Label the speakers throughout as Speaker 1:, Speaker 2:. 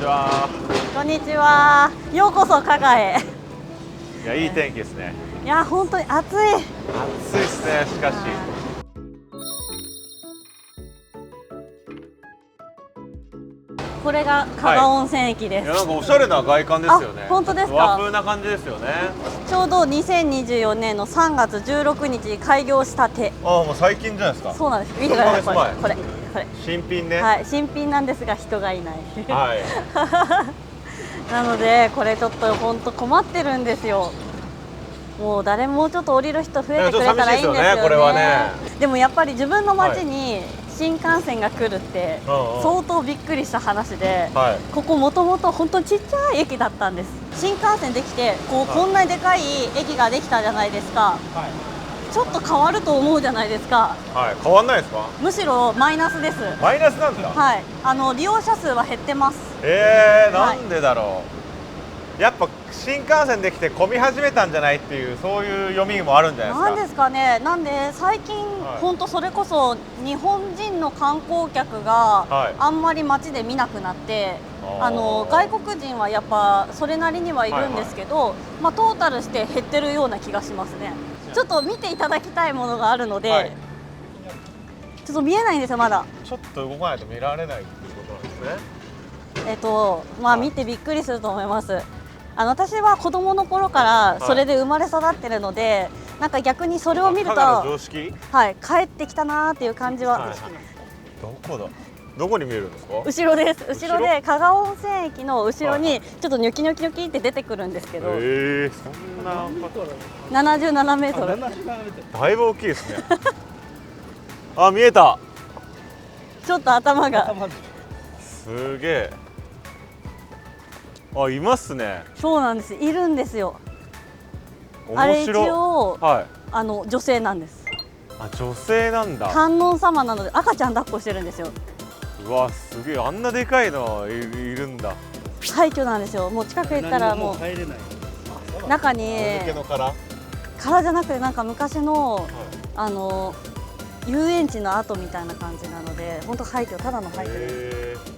Speaker 1: ちは。
Speaker 2: こんにちは。ようこそ加賀へ。
Speaker 1: いや、いい天気ですね。
Speaker 2: いや、本当に暑い。
Speaker 1: 暑いですね。しかし。
Speaker 2: これが加賀温泉駅です。
Speaker 1: いや、なんかおしゃれな外観ですよね。
Speaker 2: あ、本当ですか。
Speaker 1: 和風な感じですよね。
Speaker 2: ちょうど2024年の3月16日に開業したて。
Speaker 1: ああ、もう最近じゃないですか。
Speaker 2: そうなんです。見てください。これ。
Speaker 1: 新品ね。
Speaker 2: はい、新品なんですが人がいない。
Speaker 1: はい。
Speaker 2: なのでこれちょっと本当困ってるんですよ。もう誰もちょっと降りる人増えてくれたらいいんですよね。
Speaker 1: これはね。
Speaker 2: でもやっぱり自分の街に新幹線が来るって相当びっくりした話で、ここもともと本当にちっちゃい駅だったんです。新幹線できてこんなにでかい駅ができたじゃないですか。ちょっと変わると思うじゃないですか。
Speaker 1: はい、変わんないですか。
Speaker 2: むしろマイナスです。
Speaker 1: マイナスなんだ。
Speaker 2: はい、利用者数は減ってます。
Speaker 1: なんでだろう。やっぱ新幹線できて混み始めたんじゃないっていう、そういう読みもあるんじゃないですか。
Speaker 2: なんですかね。なんで最近本当それこそ日本人の観光客があんまり街で見なくなって、外国人はやっぱそれなりにはいるんですけど、まあトータルして減ってるような気がしますね。ちょっと見ていただきたいものがあるので、ちょっと見えないんですよまだ。
Speaker 1: ちょっと動かないと見られないっていうことなんですね。
Speaker 2: まあ見てびっくりすると思います。私は子供の頃からそれで生まれ育ってるので、なんか逆にそれを見ると、はい、帰ってきたなーっていう感じは。
Speaker 1: どこだ。どこに見えるんですか。
Speaker 2: 後ろです。後ろで加賀温泉駅の後ろにちょっとニョキニョキニョキって出てくるんですけど。
Speaker 1: そんな。
Speaker 2: 77メートル。
Speaker 1: だいぶ大きいですね。あ、見えた。
Speaker 2: ちょっと頭が。
Speaker 1: すげえ。あ、いますね。
Speaker 2: そうなんです。いるんですよ。
Speaker 1: あれ一応、
Speaker 2: 女性なんです。
Speaker 1: あ、女性なんだ。
Speaker 2: 観音様なので赤ちゃん抱っこしてるんですよ。
Speaker 1: うわ、すげえ。あんなでかいのいるんだ。
Speaker 2: 廃墟なんですよ。もう近く行ったらもう中に殻じゃなくて、なんか昔の遊園地の跡みたいな感じなので、本当廃墟、ただの廃墟です。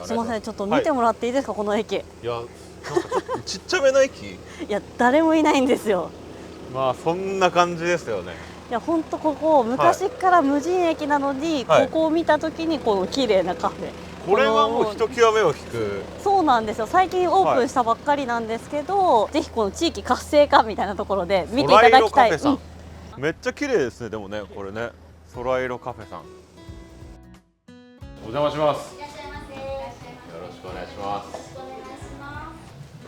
Speaker 2: すみません、ちょっと見てもらっていいですか、この駅。い
Speaker 1: や、なんかちょっとちっちゃめの駅。
Speaker 2: いや、誰もいないんですよ。
Speaker 1: まあそんな感じですよね。
Speaker 2: いや、本当ここ昔から無人駅なのに、ここを見たときにこの綺麗なカフェ。
Speaker 1: これはもうひときわ目を引く。
Speaker 2: そうなんですよ。最近オープンしたばっかりなんですけど、ぜひこの地域活性化みたいなところで見ていただきたい。
Speaker 1: めっちゃ綺麗ですね。でもね、これね、空色カフェさん。お邪魔します。よろしくお願いします。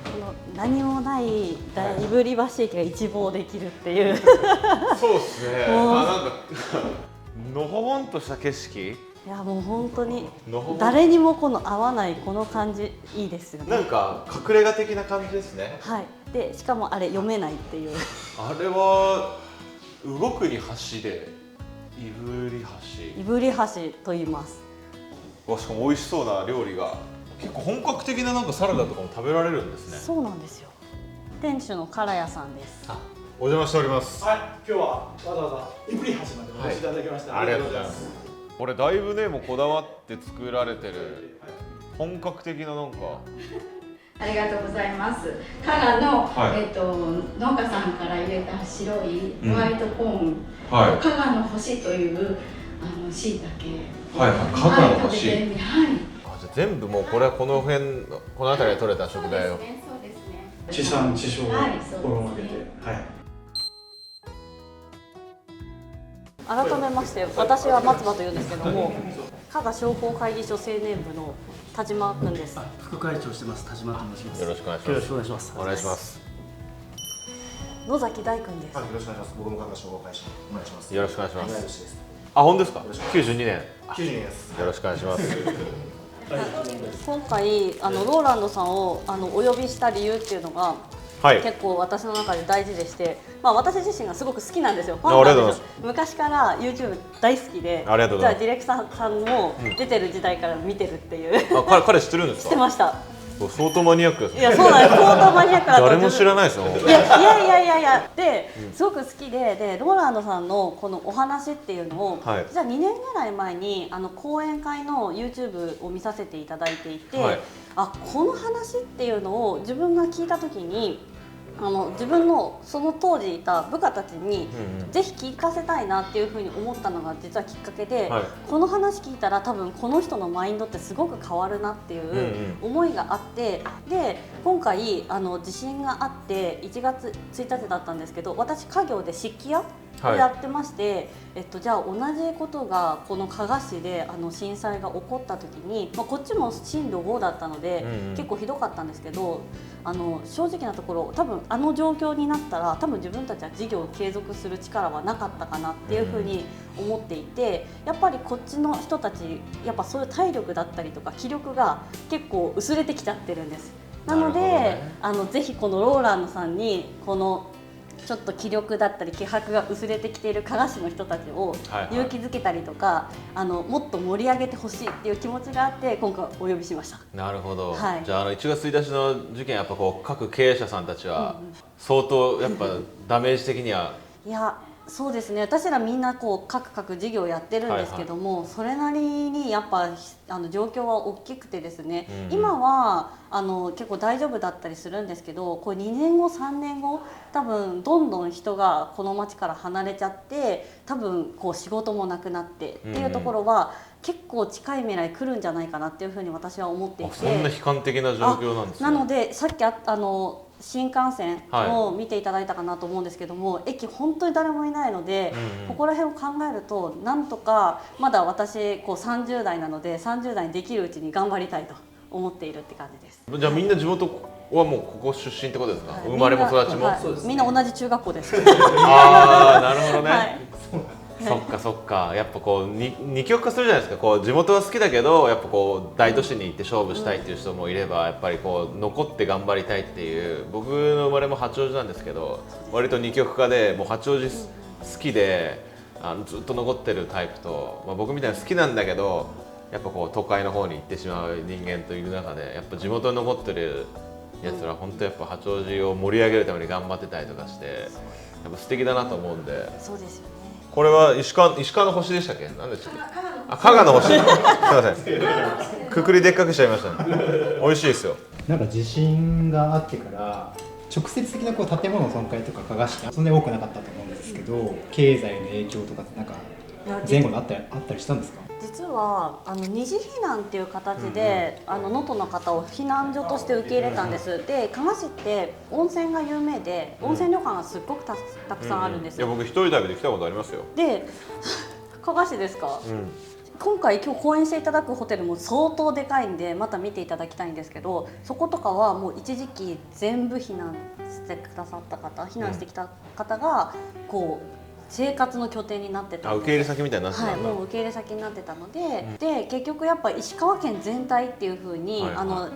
Speaker 2: この何もない大振り橋駅が一望できるっていう。
Speaker 1: そうですね。なんかのほほんとした景色。
Speaker 2: いや、もう本当に誰にも合わないこの感じいいですよね。
Speaker 1: なんか隠れ家的な感じですね。
Speaker 2: はい。で、しかもあれ読めないっていう。
Speaker 1: あれは動くに橋でいぶり橋。
Speaker 2: いぶり橋と言います。
Speaker 1: しかも美味しそうな料理が。結構本格的ななんかサラダとかも食べられるんですね。
Speaker 2: そうなんですよ。店主の唐谷さんです。
Speaker 1: お邪魔しております。
Speaker 3: はい、今日はわざわざいぶり橋までお越しいただきました。
Speaker 1: ありがとうございます。これだいぶね、もうこだわって作られてる本格的ななんか。
Speaker 4: ありがとうございます。加賀の、農家さんから入れた白いホワイトコーン、加賀の星という椎茸。
Speaker 1: 加賀の星。
Speaker 4: 全
Speaker 1: 部もうこれはこの辺この辺りで採れた食材を。
Speaker 4: そうですね。
Speaker 3: 地産地消を心がけて、
Speaker 2: 改めまして、私は松葉というんですけども、加賀商工会議所青年部の田島君です。
Speaker 5: 副会長してます田島と申します。
Speaker 1: よろしくお願いします。
Speaker 5: よろしくお願いします。
Speaker 1: お願いします。
Speaker 2: 野崎大君です。
Speaker 6: よろしくお願いします。僕も加賀商工会社お願いします。
Speaker 1: よろしくお願いします。
Speaker 6: 同い年です。
Speaker 1: あ、本当ですか。92年。
Speaker 6: 92年です。
Speaker 1: よろしくお願いします。
Speaker 2: 今回ローランドさんをお呼びした理由っていうのが、結構私の中で大事でして、まあ、私自身がすごく好きなんですよ。ファンなんですよ。昔から YouTube 大好きで、じゃあディレクターさんも出てる時代から見てるっていう。
Speaker 1: 彼知ってるんですか。
Speaker 2: 知ってました。
Speaker 1: 相当マニアックですね。
Speaker 2: いやそうなんです。相当マニアックだった。
Speaker 1: 誰も知らないですよ。
Speaker 2: いやですごく好きでローランドさんのこのお話っていうのを、
Speaker 1: はい、
Speaker 2: じゃあ2年ぐらい前に講演会の YouTube を見させていただいていて、はい、この話っていうのを自分が聞いた時に自分のその当時いた部下たちにぜひ聞かせたいなっていうふうに思ったのが実はきっかけで、はい、この話聞いたら多分この人のマインドってすごく変わるなっていう思いがあって、で今回地震があって1月1日だったんですけど、私家業で漆器屋をやってまして、じゃあ同じことがこの加賀市で震災が起こった時に、こっちも震度5だったので、結構ひどかったんですけど、正直なところ多分状況になったら多分自分たちは事業を継続する力はなかったかなっていうふうに思っていて、やっぱりこっちの人たちやっぱそういう体力だったりとか気力が結構薄れてきちゃってるんです。なので、ぜひこのローランドさんにこのちょっと気力だったり気迫が薄れてきている加賀市の人たちを勇気づけたりとか、もっと盛り上げてほしいっていう気持ちがあって今回お呼びしました。
Speaker 1: なるほど、
Speaker 2: はい、
Speaker 1: じゃあ1月1日の事件やっぱこう各経営者さんたちは相当やっぱダメージ的には、
Speaker 2: いやそうですね、私らみんなこう各事業やってるんですけども、それなりにやっぱ状況は大きくてですね、今は結構大丈夫だったりするんですけど、こう2年後3年後多分どんどん人がこの町から離れちゃって、多分こう仕事もなくなってっていうところは結構近い未来来るんじゃないかなっていうふうに私は思っていて、
Speaker 1: そんな悲観的な状況なんですね。
Speaker 2: なのでさっき新幹線を見ていただいたかなと思うんですけども、駅本当に誰もいないので、ここら辺を考えるとなんとかまだ私こう30代なので30代にできるうちに頑張りたいと思っているって感じです。
Speaker 1: じゃあみんな地元はもうここ出身ってことですか？生まれも育ちも、
Speaker 2: はい、みんな同じ中学校です。
Speaker 1: ああなるほどね、はい、そっかやっぱこう二極化するじゃないですか。こう地元は好きだけどやっぱこう大都市に行って勝負したいっていう人もいれば、やっぱりこう残って頑張りたいっていう、僕の生まれも八王子なんですけど、割と二極化でもう八王子好きでずっと残ってるタイプと、僕みたいに好きなんだけどやっぱこう都会の方に行ってしまう人間といる中で、やっぱ地元に残ってるやつら本当やっぱ八王子を盛り上げるために頑張ってたりとかして、やっぱ素敵だなと思うんで。
Speaker 2: そうですよね。
Speaker 1: これは石川の星でしたっけ？何でしたっけ？加賀の星。すみません。くくりでっかくしちゃいましたね。美味しいですよ。
Speaker 7: なんか地震があってから直接的なこう建物の損壊とか加賀市ってそんなに多くなかったと思うんですけど、経済の影響とかなんか前後であったりしたんですか？
Speaker 2: 実は二次避難っていう形で能登の方を避難所として受け入れたんです。で加賀市って温泉が有名で温泉旅館がすっごくたくさんあるんですよ。
Speaker 1: いや僕一人旅で来たことありますよ。
Speaker 2: で加賀市ですか？今日講演していただくホテルも相当でかいんでまた見ていただきたいんですけど、そことかはもう一時期全部避難してくださった方、避難してきた方がこう生活の拠点になってた。
Speaker 1: 受け入れ先みたいになってたんだ。
Speaker 2: はい、もう受け入れ先になってたので、で結局やっぱ石川県全体っていう風に、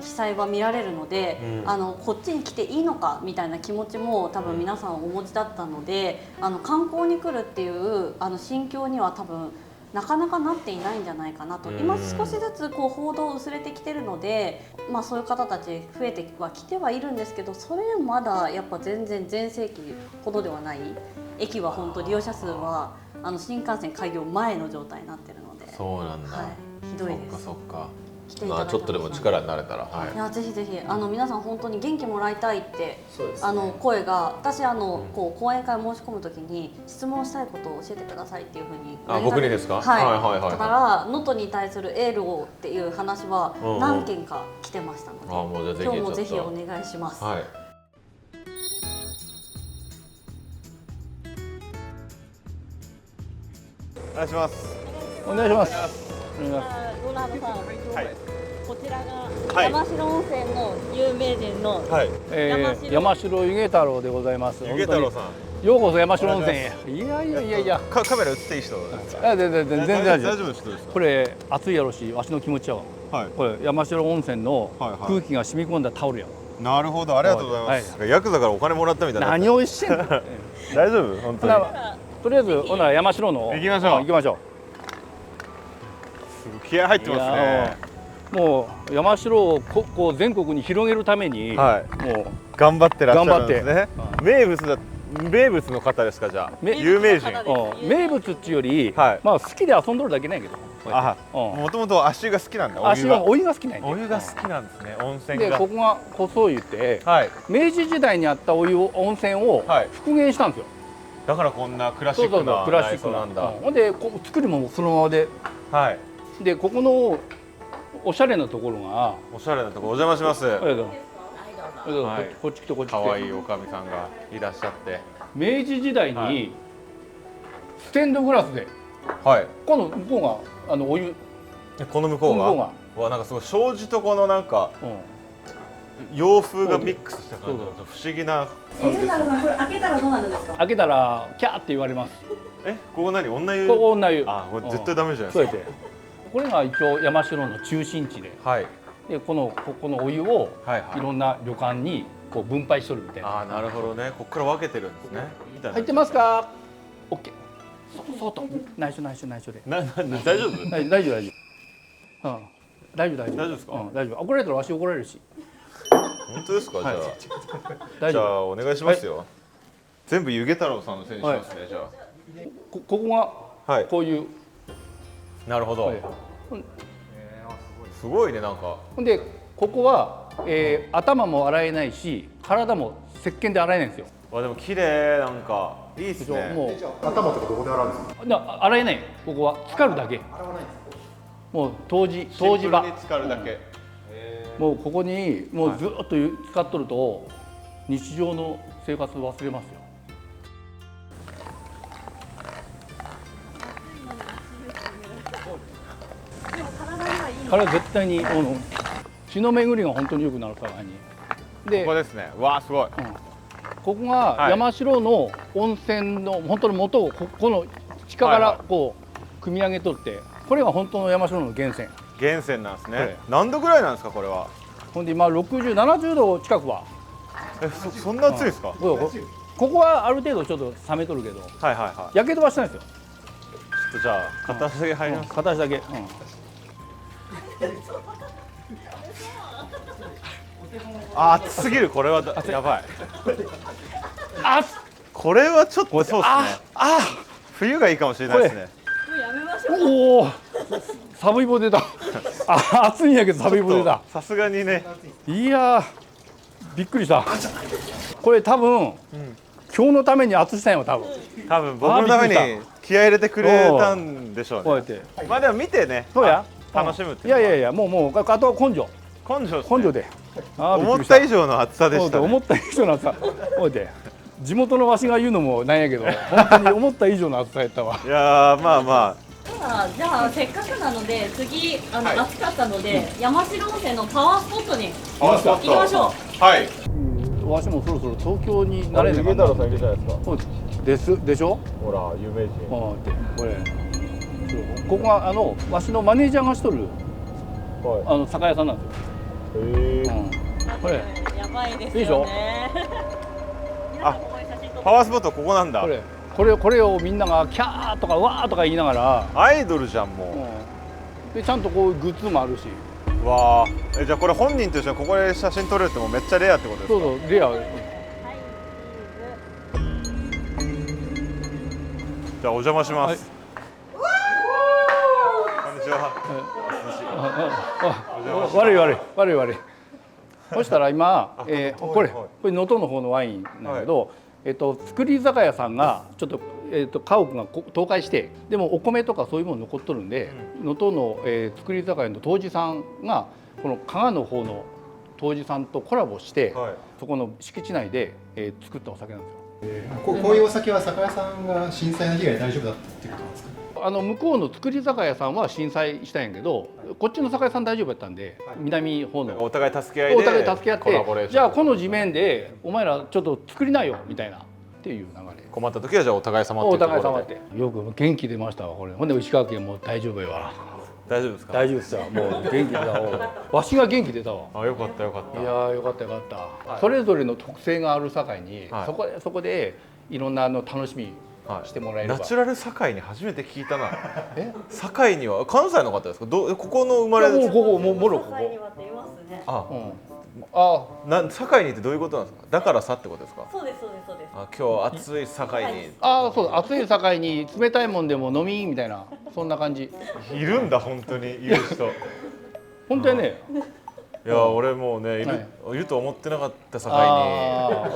Speaker 2: 被災は見られるので、こっちに来ていいのかみたいな気持ちも多分皆さんお持ちだったので、観光に来るっていう心境には多分なかなかなっていないんじゃないかなと。今少しずつこう報道薄れてきてるので、そういう方たち増えてはきてはいるんですけど、それでもまだやっぱ全然全盛期ほどではない。駅は本当利用者数は新幹線開業前の状態になってるので。
Speaker 1: そうなんだ。
Speaker 2: はい、ひどいです。
Speaker 1: そっか。ちょっとでも力になれたら。
Speaker 2: いやぜひぜひ皆さん本当に元気もらいたいって、声が、私こう講演会申し込むときに質問したいことを教えてくださいっていうふうに。
Speaker 1: 僕にですか？
Speaker 2: はい。だから能登に対するエールをっていう話は何件か来てましたので、今日もぜひお願いします。はい。
Speaker 1: お願いします。
Speaker 8: お願いします。
Speaker 2: ローランドさん、こちらが山城温泉の有名人の
Speaker 8: 山城湯気太郎でございます。
Speaker 1: 湯気太郎さん、
Speaker 8: ようこそ山城温泉へ。いや。
Speaker 1: カメラ映っていい人ですか？
Speaker 8: 全然大丈夫。
Speaker 1: です。
Speaker 8: これ暑いやろし、わしの気持ちやわ。これ山城温泉の空気が染み込んだタオルやわ。
Speaker 1: なるほありがとうございます。ヤクザからお金もらったみたいな。
Speaker 8: 何をしてんの？
Speaker 1: 大丈夫？本当に。
Speaker 8: とりあえずほな山城の
Speaker 1: 行きましょう。
Speaker 8: 行きましょう。
Speaker 1: 気合入ってますね。
Speaker 8: もう山城をこう全国に広げるために、
Speaker 1: はい、
Speaker 8: もう
Speaker 1: 頑張ってらっしゃるんですね。名物の方ですか、じゃあ有名人。
Speaker 8: 名物っていうより、
Speaker 1: はい、
Speaker 8: まあ好きで遊んどるだけなんやけど。
Speaker 1: もともと足湯が好きなんだ。
Speaker 8: 足湯はお湯が好きなんや。
Speaker 1: お湯が好きなんですね。温泉
Speaker 8: でここが細湯って、
Speaker 1: はい、
Speaker 8: 明治時代にあった温泉を復元したんですよ。
Speaker 1: だからこんなクラシックな内装なんだ。
Speaker 8: ほんで作りもそのままで、
Speaker 1: はい。
Speaker 8: でここのおしゃれなところが、
Speaker 1: おしゃれなところお邪魔します。
Speaker 8: はい、こっち来てこっち来て。
Speaker 1: 可愛いおかみさんがいらっしゃって。
Speaker 8: 明治時代にステンドグラスで、
Speaker 1: はい。
Speaker 8: この向こうがお湯。
Speaker 1: この向こうが。わ、なんかすごい障子とこのなんか洋風がミックスした感じの不思議な。
Speaker 2: これ開けたらどうなるんですか。
Speaker 8: 開けたらキャーって言われます。
Speaker 1: ここ何、女湯？
Speaker 8: ここ女湯。
Speaker 1: あ、これ絶対ダメじゃないですか。
Speaker 8: これが一応山城の中心地で、はい、でここのお湯をいろんな旅館にこう分配しとるみたいな。
Speaker 1: あ、なるほどね。ここから分けてるんですね。
Speaker 8: 入ってますか？オッケー。そうと内緒で。
Speaker 1: 大丈夫？
Speaker 8: 大丈夫。大丈夫ですか？大丈夫。怒られたらわし怒られるし。
Speaker 1: 本当ですか？じゃあお願いしますよ。全部湯気太郎さんのせいにしますね。じゃあ
Speaker 8: ここがこういう。
Speaker 1: なるほど。すごいね、なんか。
Speaker 8: でここは頭も洗えないし体も石鹸で洗えないんですよ。
Speaker 1: でも綺麗、なんかいいですね。
Speaker 6: もう頭とかどこで洗うんですか？
Speaker 8: 洗えない。ここは浸かるだけ。
Speaker 6: 洗わないんですか？
Speaker 8: もう湯治場。
Speaker 1: シンプルに浸かるだけ。
Speaker 8: もうここにもうずっと使っとると日常の生活を忘れますよ。体絶対に血の巡りが本当に良くなるからに。
Speaker 1: でここですね。わあ、すごい。
Speaker 8: ここが山城の温泉の本当の元をこの地下からこう組み上げとって、これが本当の山城の源泉。
Speaker 1: 源泉なんですね。何度ぐらいなんですか、これは？
Speaker 8: ほんで今60、70度近くは。
Speaker 1: そんな暑いですか？
Speaker 8: ここはある程度ちょっと冷めとるけど、やけどはしてないですよ。
Speaker 1: ちょっとじゃあ片足だけ入ります。
Speaker 8: 片足だけ。
Speaker 1: 暑すぎる。これはやばい。これはちょっとそうですね。冬がいいかもしれないですね。
Speaker 8: おお、寒い棒出た。暑いんやけど寒い棒出た。
Speaker 1: さすがにね。
Speaker 8: いやびっくりした。これ多分今日のために暑したんよ。多分
Speaker 1: 僕のために気合い入れてくれたんでしょうね。こうやって。まあでも見てね。
Speaker 8: そうや。
Speaker 1: 楽しむって。
Speaker 8: いやもうあとは根性で。
Speaker 1: 思った以上の暑さでしたね。
Speaker 8: 思った以上の暑さ。こうやって。地元のわしが言うのもなんやけど、本当に思った以上の暑さやったわ。
Speaker 1: いやまあ。
Speaker 2: じゃあせっかくなので次暑かったので山城温泉のパワースポットに行きましょう。はい。
Speaker 8: わしもそろそろ東京に慣れない。
Speaker 1: 湯気太郎さんいるじゃないですか。
Speaker 8: でしょ。
Speaker 1: ほら有名人。
Speaker 8: これ。ここがわしのマネージャーがしとる酒屋さんなんですよ。
Speaker 2: これやばいですよね。
Speaker 1: パワースポットここなんだ。
Speaker 8: これをみんながキャーとかわーとか言いながら。
Speaker 1: アイドルじゃんも
Speaker 8: う。でちゃんとこういうグッズもあるし。
Speaker 1: わあ。じゃあこれ本人と一緒にここで写真撮れるってもうめっちゃレアってことですか？
Speaker 8: そうレア。
Speaker 1: じゃあお邪魔します。こんにちは。
Speaker 8: 悪い。そしたら今これ能登の方のワインなんだけど、造り酒屋さんがちょっと家屋が倒壊して、でもお米とかそういうもの残っとるんで、能登の造り酒屋の杜氏さんがこの加賀の方の杜氏さんとコラボして、そこの敷地内で作ったお酒なんですよ。
Speaker 7: こういうお酒は酒屋さんが震災の被害大丈夫だったっていうことなんですか？
Speaker 8: 向こうの造り酒屋さんは震災したんやけど、こっちの酒屋さん大丈夫やったんで、南方の
Speaker 1: お互い助け合いで
Speaker 8: じゃあこの地面でお前らちょっと作りなよみたいなっていう流れ。
Speaker 1: 困った時はじゃあお互い様っていうところで。
Speaker 8: お互い様ってよく元気出ましたわ。これほんで石川県も大丈夫やわ。
Speaker 1: 大丈夫ですか？
Speaker 8: 大丈夫ですよ。もう元気出たわ。わしが元気出たわ。
Speaker 1: よかった。
Speaker 8: いやよかった。それぞれの特性がある境に、そこでいろんな楽しみしてもらえれば、
Speaker 1: ナチュラル堺に初めて聞いたな。堺には関西の方ですか？ここの生まれ
Speaker 8: もうここもろここ。
Speaker 1: 堺にってどういうことなんですか？だからさってことですか？
Speaker 2: そうですそうですそうです。
Speaker 1: 今日暑い堺に。
Speaker 8: そう暑い堺に冷たいもんでも飲みみたいな、そんな感じ。
Speaker 1: いるんだ本当に言う人。
Speaker 8: 本当にね。
Speaker 1: いや俺もうねいると思ってなかった堺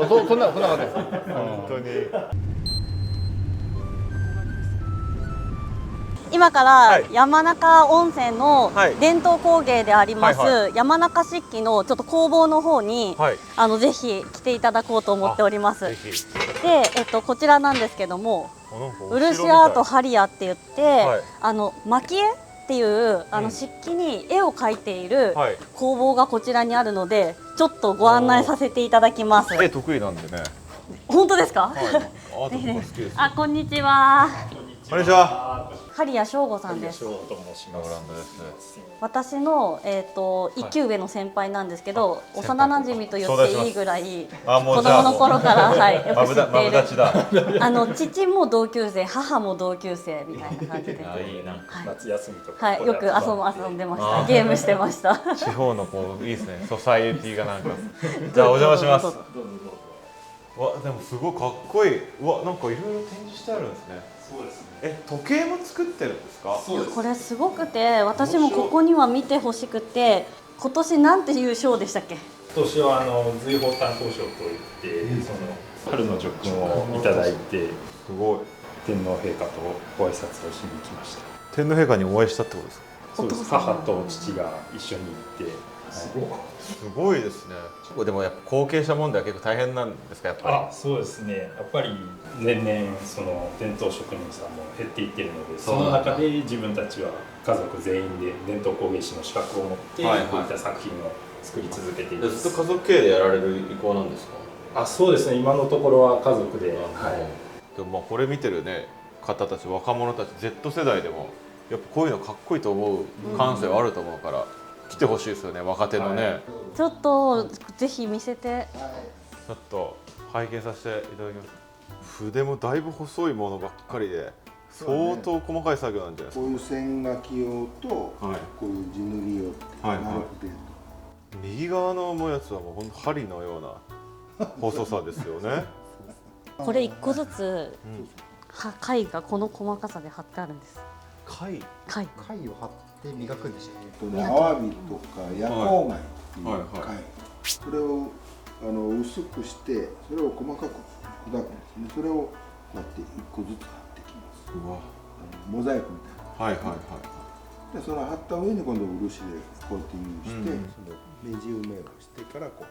Speaker 1: に。
Speaker 8: そんなことです。
Speaker 1: 本当に。
Speaker 2: 今から山中温泉の伝統工芸であります山中漆器のちょっと工房の方にぜひ来ていただこうと思っております。で、こちらなんですけども、漆アートハリアって言って、蒔絵っていう漆器に絵を描いている工房がこちらにあるので、ちょっとご案内させていただきます。
Speaker 1: 絵得意なんでね。
Speaker 2: 本当ですか？
Speaker 1: アートとか好きです。
Speaker 2: こんにちは。
Speaker 1: こんにちは。
Speaker 2: 刈谷翔吾さんです。私の1級上の先輩なんですけど、幼馴染と言っていいぐらい子供の頃からよく知っている。父も同級生、母も同級生みたいな感じで。
Speaker 6: 夏休みとか
Speaker 2: よく遊んでました。ゲームしてました。
Speaker 1: 地方のいいですね。ソサエティがなんか。じゃあお邪魔します。わでもすごいかっこいい。なんかいろいろ展示してあるんですね。
Speaker 6: そうですね。
Speaker 1: 時計も作ってるんですか？
Speaker 2: これすごくて、私もここには見てほしくて、今年なんていう賞でしたっけ？
Speaker 6: 今年は随宝担当賞といって、その春の叙勲をいただいて、
Speaker 1: すごい
Speaker 6: 天皇陛下とご挨拶をしに来ました。
Speaker 1: 天皇陛下にお会いしたってことですか？
Speaker 6: そうです。母と父が一緒に行って、
Speaker 1: すごいですね。でもやっぱ後継者問題は結構大変なんですか？やっぱり。
Speaker 6: そうですね。やっぱり年々その伝統職人さんも減っていっているので、その中で自分たちは家族全員で伝統工芸士の資格を持ってこういった作品を作り続けています。
Speaker 1: ずっと家族経営でやられる意向なんですか？
Speaker 6: そうですね。今のところは家族で。
Speaker 1: でもこれ見てるね方たち、若者たち Z 世代でもやっぱこういうのかっこいいと思う感性はあると思うから。来てほしいですよね、若手のね。
Speaker 2: ちょっとぜひ見せて。
Speaker 1: ちょっと拝見させていただきます。筆もだいぶ細いものばっかりで、相当細かい作業なんじゃないですか。
Speaker 9: こういう線書き用と、こういう地塗り用ってなるほど。
Speaker 1: 右側のやつはもう本当針のような細さですよね。
Speaker 2: これ一個ずつ貝がこの細かさで貼ってあるんです。貝を貼って
Speaker 7: 磨くんでした
Speaker 9: ね。アワビとか夜光貝っていう貝、それを薄くしてそれを細かく砕くんですね。それをこうやって一個ずつ貼ってきます。モザイクみたいな。でその貼った上に今度漆でコーティングして、そのねじ埋めをしてからこう
Speaker 2: 磨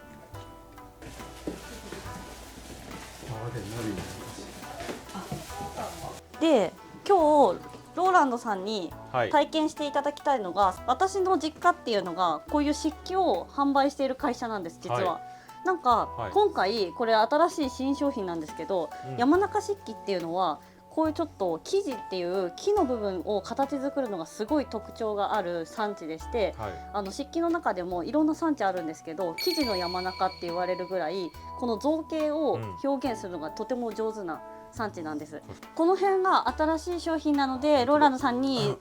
Speaker 2: き。で今日ローランドさんに体験していただきたいのが、私の実家っていうのがこういう漆器を販売している会社なんです。実は、なんか、今回これ新しい新商品なんですけど、山中漆器っていうのはこういうちょっと木地っていう木の部分を形作るのがすごい特徴がある産地でして、漆器の中でもいろんな産地あるんですけど、木地の山中って言われるぐらいこの造形を表現するのがとても上手な産地なんです。この辺が新しい商品なので、ローランドさんに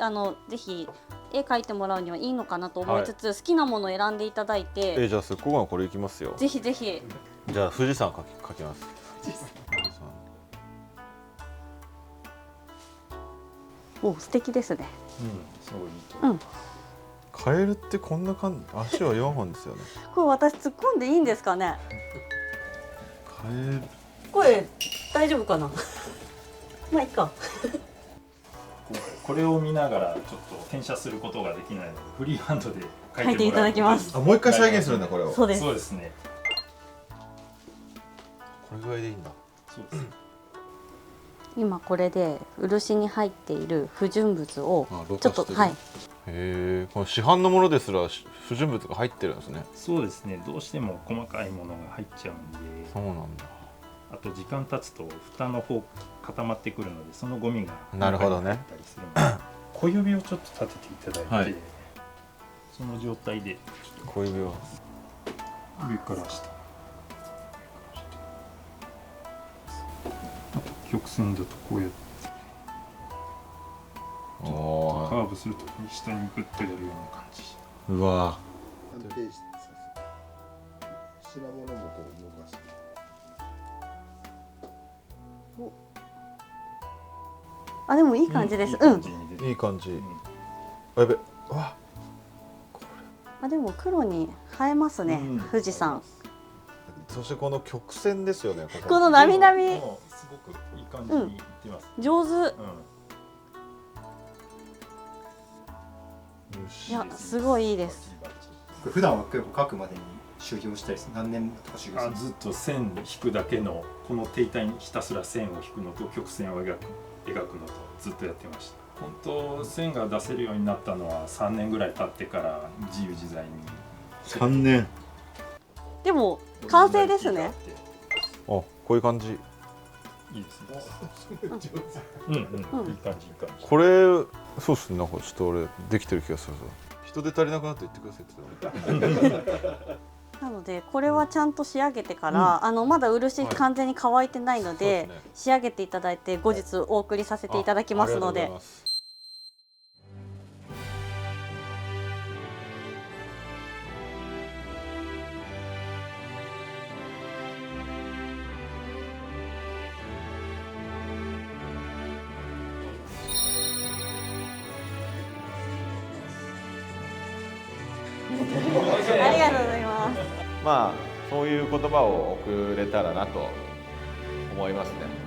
Speaker 2: ぜひ絵描いてもらうにはいいのかなと思いつつ、好きなものを選んでいただいて。
Speaker 1: じゃあここがこれいきますよ。
Speaker 2: ぜひぜひ。
Speaker 1: じゃあ富士山描きます。
Speaker 2: 素敵ですね。
Speaker 1: カエルってこんな感じ、足は4本ですよね。
Speaker 2: これ私突っ込んでいいんですかね。
Speaker 1: カエル。
Speaker 2: これ大丈夫かな。まあいいか。
Speaker 6: これを見ながらちょっと転写することができないので、フリーハンドで
Speaker 2: 描いていただきます。
Speaker 1: もう一回再現するんだこれを。
Speaker 2: そうです。
Speaker 6: そうですね。
Speaker 1: これぐらいでいいんだ。
Speaker 6: そうです。
Speaker 2: 今これで漆に入っている不純物をちょっとこ
Speaker 1: の市販のものですら不純物が入ってるんですね。
Speaker 6: そうですね。どうしても細かいものが入っちゃうんで。
Speaker 1: そうなんだ。
Speaker 6: あと時間経つと蓋の方固まってくるので、そのゴミが
Speaker 1: なるほどね。
Speaker 6: 小指をちょっと立てていただいて、その状態で
Speaker 1: 小指を
Speaker 6: 上から下。曲線だとこうやってカーブすると下にグッとやるような感じ。
Speaker 1: うわ
Speaker 9: 安定してさせ品物もこう動かして
Speaker 2: あ、でもいい感じです。
Speaker 1: いい感じ。あ、やべ、わ。
Speaker 2: あ、でも黒に映えますね、富士山。
Speaker 1: そしてこの曲線ですよね。
Speaker 2: このなみなみ。
Speaker 6: すごくいい感じにいってます。
Speaker 2: 上手。いや、すごいいいです。
Speaker 7: 普段は結構描くまでに修行したりする。何年とか修行する。
Speaker 6: ずっと線引くだけのこの停滞にひたすら線を引くのと曲線を描くのとずっとやってました。本当線が出せるようになったのは3年ぐらい経ってから自由自在に。
Speaker 1: 3年。
Speaker 2: でも完成ですね。
Speaker 1: あ、こういう感じ。
Speaker 6: いいですね。いい感じいい感じ。
Speaker 1: これそうっすね。なんかちょっと俺できてる気がするぞ。人手足りなくなって言ってくださいって言ってた。
Speaker 2: なのでこれはちゃんと仕上げてから、まだ漆完全に乾いてないので、仕上げていただいて後日お送りさせていただきますので。ありがとうございます。
Speaker 1: まあそういう言葉を送れたらなと思いますね。